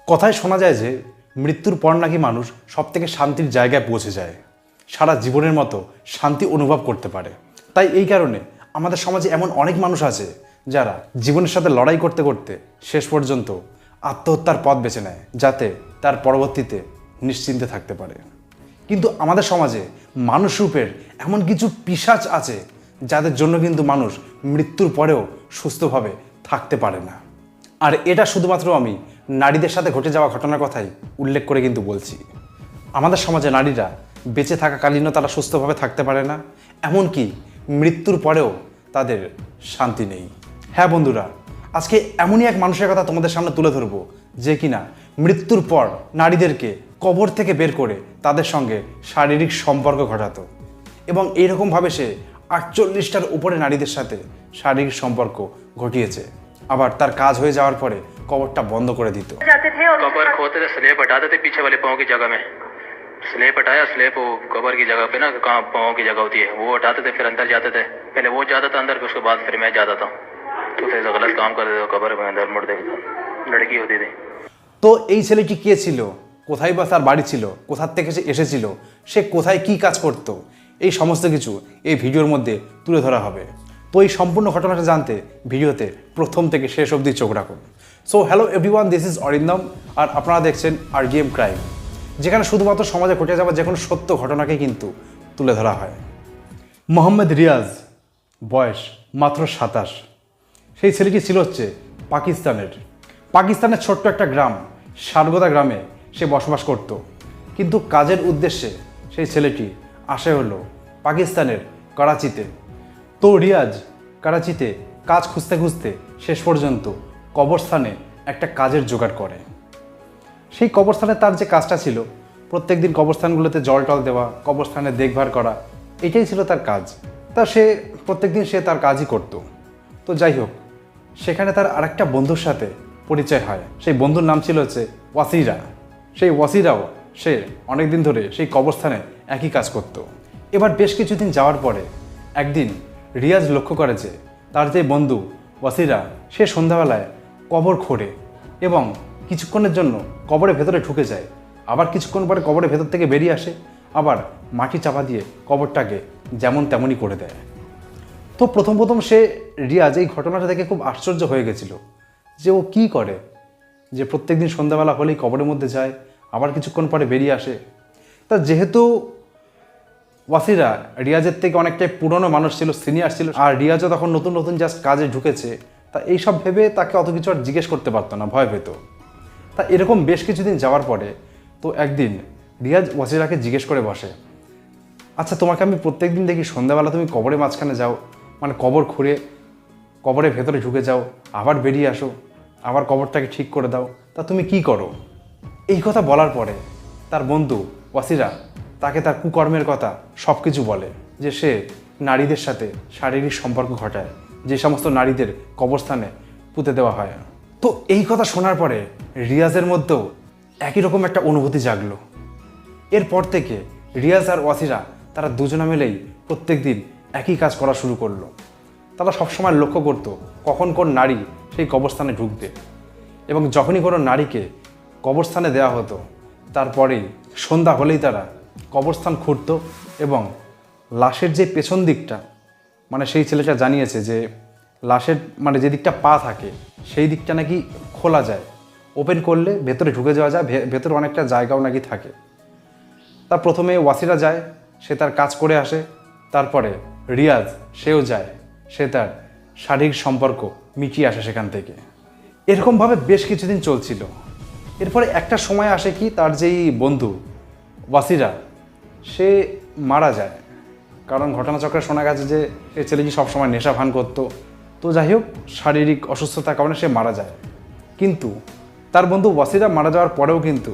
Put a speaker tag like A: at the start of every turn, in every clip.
A: কথায় শোনা যায় যে মৃত্যুর পর নাকি মানুষ সবথেকে শান্তির জায়গায় পৌঁছে যায়, সারা জীবনের মতো শান্তি অনুভব করতে পারে। তাই এই কারণে আমাদের সমাজে এমন অনেক মানুষ আছে যারা জীবনের সাথে লড়াই করতে করতে শেষ পর্যন্ত আত্মহত্যার পথ বেছে নেয়, যাতে তার পরবর্তীতে নিশ্চিন্তে থাকতে পারে। কিন্তু আমাদের সমাজে মানুষ রূপের এমন কিছু পিশাচ আছে যাদের জন্য কিন্তু মানুষ মৃত্যুর পরেও সুস্থভাবে থাকতে পারে না। আর এটা শুধুমাত্র আমি নারীদের সাথে ঘটে যাওয়া ঘটনার কথাই উল্লেখ করে কিন্তু বলছি। আমাদের সমাজে নারীরা বেঁচে থাকাকালীনও তারা সুস্থভাবে থাকতে পারে না, এমনকি মৃত্যুর পরেও তাদের শান্তি নেই। হ্যাঁ বন্ধুরা, আজকে এমনই এক মানুষের কথা তোমাদের সামনে তুলে ধরবো যে কিনা মৃত্যুর পর নারীদেরকে কবর থেকে বের করে তাদের সঙ্গে শারীরিক সম্পর্ক ঘটাতো এবং এইরকমভাবে সে 48টার উপরে নারীদের সাথে শারীরিক সম্পর্ক ঘটিয়েছে। আবার তার কাজ হয়ে যাওয়ার পরে কবরটা বন্ধ করে দিত।
B: कबर खोदते थे, स्लेब हटाते थे पीछे वाले पाँव की जगह में। स्लेब हटाया, स्लेब वो कबर की जगह पे ना, कहाँ पाँव की जगह होती है, वो हटाते थे, फिर अंदर जाते थे। पहले वो जाता था अंदर, उसके बाद फिर मैं जाता था। तो फिर गलत काम करते थे, कबर में अंदर मुड़ देते थे। लड़की होती थी।
A: তো এই ছেলেটি কে ছিল, কোথায় বা তার বাড়ি ছিল, কোথার থেকে সে এসেছিল, সে কোথায় কি কাজ করত, এই সমস্ত কিছু এই ভিডিওর মধ্যে তুলে ধরা হবে। তো এই সম্পূর্ণ ঘটনাটা জানতে ভিডিওতে প্রথম থেকে শেষ অবধি চোখ রাখুন। So hello everyone, this is Arindam আর আপনারা দেখছেন RGM ক্রাইম, যেখানে শুধুমাত্র সমাজে ঘটে যাওয়া যে কোনো সত্য ঘটনাকে কিন্তু তুলে ধরা হয়। মোহাম্মদ রিয়াজ, বয়স মাত্র 27। সেই ছেলেটি ছিল হচ্ছে পাকিস্তানের ছোট্ট একটা গ্রাম সারগোদা গ্রামে সে বসবাস করত। কিন্তু কাজের উদ্দেশ্যে সেই ছেলেটি আসে হলো পাকিস্তানের করাচিতে। তো রিয়াজ করাচিতে কাজ খুঁজতে খুঁজতে শেষ পর্যন্ত কবরস্থানে একটা কাজের জোগাড় করে। সেই কবরস্থানে তার যে কাজটা ছিল, প্রত্যেকদিন কবরস্থানগুলোতে জল টল দেওয়া, কবরস্থানে দেখভাল করা, এটাই ছিল তার কাজ। তা সে প্রত্যেকদিন সে তার কাজই করত। তো যাই হোক, সেখানে তার আরেকটা বন্ধুর সাথে পরিচয় হয়। সেই বন্ধুর নাম ছিল হচ্ছে ওয়াসিরা। সেই ওয়াসিরাও সে অনেকদিন ধরে সেই কবরস্থানে একই কাজ করত। এবার বেশ কিছুদিন যাওয়ার পরে একদিন রিয়াজ লক্ষ্য করে যে তার যে বন্ধু ওয়াসিরা, সে সন্ধ্যাবেলায় কবর খোঁড়ে এবং কিছুক্ষণের জন্য কবরের ভেতরে ঢুকে যায়, আবার কিছুক্ষণ পরে কবরের ভেতর থেকে বেরিয়ে আসে, আবার মাটি চাপা দিয়ে কবরটাকে যেমন তেমনই করে দেয়। তো প্রথম সে রিয়াজ এই ঘটনাটা দেখে খুব আশ্চর্য হয়ে গেছিল যে ও কি করে, যে প্রত্যেকদিন সন্ধ্যাবেলা হলেই কবরের মধ্যে যায়, আবার কিছুক্ষণ পরে বেরিয়ে আসে। তা যেহেতু ওয়াসিরা রিয়াজের থেকে অনেকটাই পুরনো মানুষ ছিল, সিনিয়র ছিল, আর রিয়াজও তখন নতুন নতুন জাস্ট কাজে ঢুকেছে, তা এইসব ভেবে তাকে অত কিছু আর জিজ্ঞেস করতে পারতো না, ভয় পেত। তা এরকম বেশ কিছুদিন যাওয়ার পরে তো একদিন রিয়াজ ওয়াসিরাকে জিজ্ঞেস করে বসে, আচ্ছা তোমাকে আমি প্রত্যেকদিন দেখি সন্ধ্যাবেলা তুমি কবরের মাঝখানে যাও, মানে কবর খুঁড়ে কবরের ভেতরে ঢুকে যাও, আবার বেরিয়ে আসো, আবার কবরটাকে ঠিক করে দাও, তা তুমি কি করো? এই কথা বলার পরে তার বন্ধু ওয়াসিরা তাকে তার কুকর্মের কথা সব কিছু বলে, যে সে নারীদের সাথে শারীরিক সম্পর্ক ঘটায়, যে সমস্ত নারীদের কবরস্থানে পুঁতে দেওয়া হয়। তো এই কথা শোনার পরে রিয়াজের মধ্যেও একই রকম একটা অনুভূতি জাগলো। এরপর থেকে রিয়াজ আর ওয়াসিরা তারা দুজনে মিলেই প্রত্যেক দিন একই কাজ করা শুরু করলো। তারা সবসময় লক্ষ্য করত কখন কোন নারী সেই কবরস্থানে ঢুকবে, এবং যখনই কোনো নারীকে কবরস্থানে দেওয়া হতো তারপরেই সন্ধ্যা হলেই তারা কবরস্থান খুঁড়ত এবং লাশের যে পেছন দিকটা, মানে সেই ছেলেটা জানিয়েছে যে লাশের মানে যে দিকটা পা থাকে সেই দিকটা নাকি খোলা যায়, ওপেন করলে ভেতরে ঢুকে যাওয়া যায়, ভেতরে অনেকটা জায়গাও নাকি থাকে। তার প্রথমে ওয়াসিরা যায়, সে তার কাজ করে আসে, তারপরে রিয়াজ সেও যায়, সে তার শারীরিক সম্পর্ক মিটিয়ে আসে সেখান থেকে। এরকমভাবে বেশ কিছুদিন চলছিল। এরপরে একটা সময় আসে কি, তার যেই বন্ধু ওয়াসিরা সে মারা যায়, কারণ ঘটনাচক্রে শোনা গেছে যে এই ছেলেটি সবসময় নেশা ভান করতো। তো যাই হোক, শারীরিক অসুস্থতার কারণে সে মারা যায়। কিন্তু তার বন্ধু ওয়াসিরা মারা যাওয়ার পরেও কিন্তু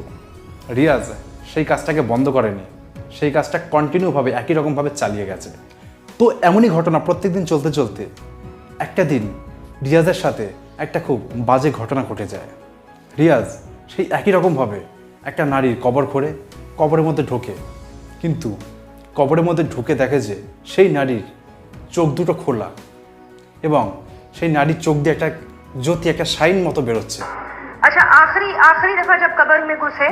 A: রিয়াজ সেই কাজটাকে বন্ধ করেনি, সেই কাজটা কন্টিনিউভাবে একই রকমভাবে চালিয়ে গেছে। তো এমনই ঘটনা প্রত্যেকদিন চলতে চলতে একটা দিন রিয়াজের সাথে একটা খুব বাজে ঘটনা ঘটে যায়। রিয়াজ সেই একই রকমভাবে একটা নারীর কবর খোঁড়ে, কবরের মধ্যে ঢোকে, কিন্তু কবরের মধ্যে ঢুকে দেখে যে সেই নারীর চোখ দুটো খোলা এবং সেই নারীর চোখ দিয়ে একটা জ্যোতি, একটা শাইন মতো বেরোচ্ছে।
C: আচ্ছা आखिरी आखिरी दफा जब कब्र में घुसे,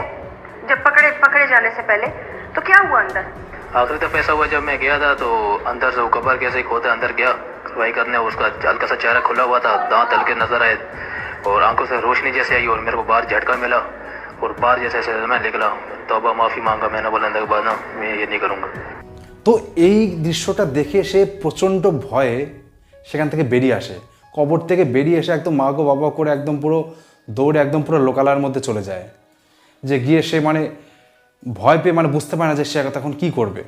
C: जब पकड़े जाने से पहले, तो क्या हुआ अंदर?
B: आखिरी दफा ऐसा हुआ जब मैं गया था तो अंदर से वो कब्र कैसे ही खोदा अंदर गया कार्रवाई करने, उसका हल्का सा चेहरा खुला हुआ था, दांत हल्के नजर आए और आंखों से रोशनी जैसे आई और मेरे को बाहर झटका मिला और बाहर जैसे मैं निकला। तौबा माफ़ी मांगा मैंने, बोला अंदर के बाद ना मैं ये नहीं करूँगा।
A: তো এই দৃশ্যটা দেখে সে প্রচণ্ড ভয়ে সেখান থেকে বেরিয়ে আসে। কবর থেকে বেরিয়ে এসে একদম মা গো বাবা করে একদম পুরো দৌড়ে একদম পুরো লোকালয়ের মধ্যে চলে যায়। যে গিয়ে সে মানে ভয় পেয়ে মানে বুঝতে পারে না যে সে তখন কী করবে।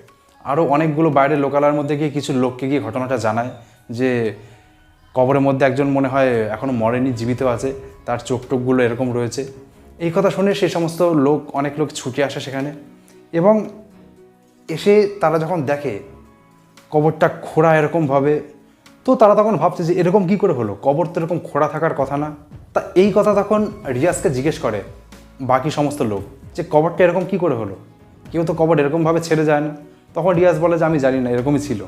A: আরও অনেকগুলো বাইরে লোকালয়ের মধ্যে গিয়ে কিছু লোককে গিয়ে ঘটনাটা জানায় যে কবরের মধ্যে একজন মনে হয় এখনও মরেনি, জীবিত আছে, তার চোখ টোকগুলো এরকম রয়েছে। এই কথা শুনে সেই সমস্ত লোক, অনেক লোক ছুটে আসে সেখানে এবং এসে তারা যখন দেখে কবরটা খোঁড়া এরকমভাবে, তো তারা তখন ভাবছে যে এরকম কি করে হলো, কবর তো এরকম খোঁড়া থাকার কথা না। তা এই কথা তখন রিয়াজকে জিজ্ঞেস করে বাকি সমস্ত লোক যে কবরটা এরকম কি করে হলো, কেউ তো কবর এরকমভাবে ছেড়ে যায় না। তখন রিয়াজ বলে যে আমি জানি না, এরকমই ছিল।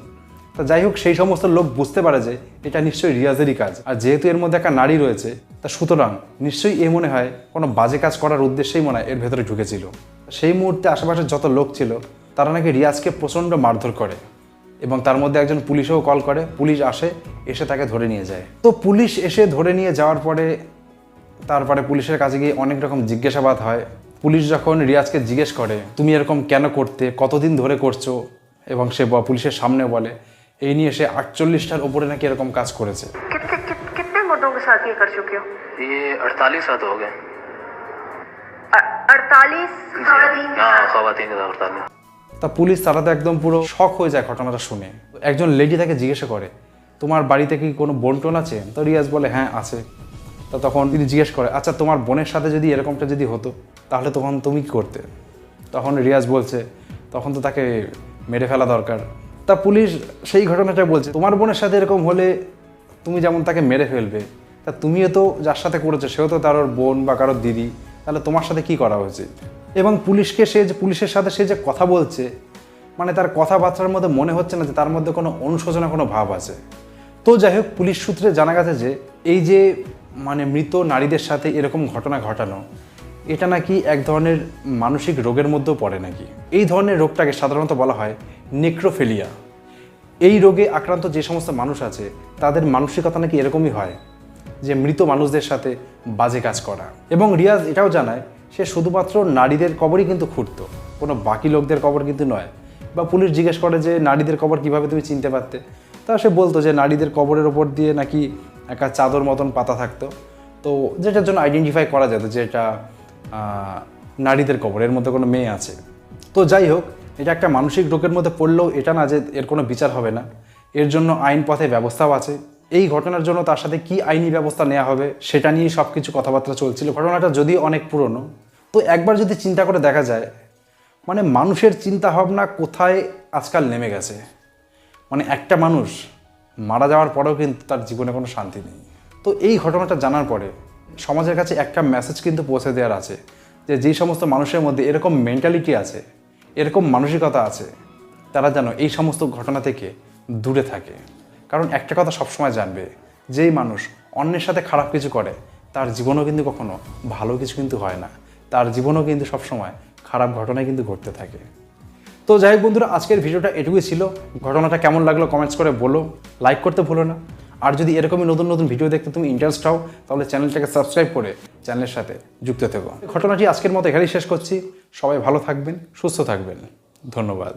A: তা যাই হোক, সেই সমস্ত লোক বুঝতে পারে যে এটা নিশ্চয়ই রিয়াজেরই কাজ, আর যেহেতু এর মধ্যে একটা নারী রয়েছে তা সুতরাং নিশ্চয়ই এ মনে হয় কোনো বাজে কাজ করার উদ্দেশ্যেই মনে হয় এর ভেতরে ঢুকেছিল। সেই মুহূর্তে আশেপাশে যত লোক ছিল তারা নাকি রিয়াজকে প্রচণ্ড মারধর করে এবং তার মধ্যে একজন পুলিশেও কল করে, পুলিশ আসে, এসে তাকে ধরে নিয়ে যায়। তো পুলিশ এসে ধরে নিয়ে যাওয়ার পরে তারপরে পুলিশের কাছে গিয়ে অনেক রকম জিজ্ঞাসাবাদ হয়। পুলিশ যখন রিয়াজকে জিজ্ঞেস করে তুমি এরকম কেন করতে, কতদিন ধরে করছো, এবং সে পুলিশের সামনে বলে এই নিয়ে সে 48টার ওপরে নাকি এরকম কাজ করেছে।
C: कितने मुर्दों के साथ ये कर चुके हो?
B: ये 48 साल हो गए।
C: 48 खवातीन?
B: हाँ, खवातीन के साथ 48।
A: তা পুলিশ তারা তো একদম পুরো শক হয়ে যায় ঘটনাটা শুনে। একজন লেডি তাকে জিজ্ঞাসা করে তোমার বাড়িতে কি কোনো বোন টোন আছে? তো রিয়াজ বলে হ্যাঁ আছে। তো তখন তিনি জিজ্ঞেস করে আচ্ছা তোমার বোনের সাথে যদি এরকমটা যদি হতো তাহলে তখন তুমি কী করতে? তখন রিয়াজ বলছে তখন তো তাকে মেরে ফেলা দরকার। তা পুলিশ সেই ঘটনাটা বলছে তোমার বোনের সাথে এরকম হলে তুমি যেমন তাকে মেরে ফেলবে, তা তুমিও তো যার সাথে করেছো সেও তো তার ওর বোন বা কারোর দিদি, তাহলে তোমার সাথে কি করা উচিত? এবং পুলিশের সাথে সে যে কথা বলছে মানে তার কথাবার্তার মধ্যে মনে হচ্ছে না যে তার মধ্যে কোনো অনুশোচনা কোনো ভাব আছে। তো যাই হোক, পুলিশ সূত্রে জানা গেছে যে এই যে মানে মৃত নারীদের সাথে এরকম ঘটনা ঘটানো এটা নাকি এক ধরনের মানসিক রোগের মধ্যেও পড়ে নাকি। এই ধরনের রোগটাকে সাধারণত বলা হয় নেক্রোফিলিয়া। এই রোগে আক্রান্ত যে সমস্ত মানুষ আছে তাদের মানসিকতা নাকি এরকমই হয় যে মৃত মানুষদের সাথে বাজে কাজ করা। এবং রিয়াজ এটাও জানায় সে শুধুমাত্র নারীদের কবরই কিন্তু খুঁড়তো, কোনো বাকি লোকদের কবর কিন্তু নয়। বা পুলিশ জিজ্ঞেস করে যে নারীদের কবর কিভাবে তুমি চিনতে পারতে? তা সে বলতো যে নারীদের কবরের ওপর দিয়ে নাকি একটা চাদর মতন পাতা থাকতো, তো যেটার জন্য আইডেন্টিফাই করা যেত যে এটা নারীদের কবর, এর মধ্যে কোনো মেয়ে আছে। তো যাই হোক, এটা একটা মানসিক রোগের মধ্যে পড়লেও এটা না যে এর কোনো বিচার হবে না, এর জন্য আইন পথে ব্যবস্থাও আছে। এই ঘটনার জন্য তার সাথে কি আইনি ব্যবস্থা নেওয়া হবে সেটা নিয়েই সব কিছু কথাবার্তা চলছিল। ঘটনাটা যদিও অনেক পুরনো, তো একবার যদি চিন্তা করে দেখা যায় মানে মানুষের চিন্তা ভাবনা কোথায় আজকাল নেমে গেছে। মানে একটা মানুষ মারা যাওয়ার পরেও কিন্তু তার জীবনে কোনো শান্তি নেই। তো এই ঘটনাটা জানার পরে সমাজের কাছে একটা মেসেজ কিন্তু পৌঁছে দেওয়ার আছে যে যেই সমস্ত মানুষের মধ্যে এরকম মেন্টালিটি আছে, এরকম মানসিকতা আছে, তারা যেন এই সমস্ত ঘটনা থেকে দূরে থাকে। কারণ একটা কথা সবসময় জানবে, যেই মানুষ অন্যের সাথে খারাপ কিছু করে তার জীবনেও কিন্তু কখনো ভালো কিছু কিন্তু হয় না, তার জীবনেও কিন্তু সবসময় খারাপ ঘটনাই কিন্তু ঘটতে থাকে। তো যাই হোক বন্ধুরা, আজকের ভিডিওটা এটুকুই ছিল। ঘটনাটা কেমন লাগলো কমেন্টস করে বলো, লাইক করতে ভুলো না। আর যদি এরকমই নতুন নতুন ভিডিও দেখতে তুমি ইন্টারেস্ট হও তাহলে চ্যানেলটাকে সাবস্ক্রাইব করে চ্যানেলের সাথে যুক্ত থেকো। ঘটনাটি আজকের মতো এখানেই শেষ করছি। সবাই ভালো থাকবেন, সুস্থ থাকবেন, ধন্যবাদ।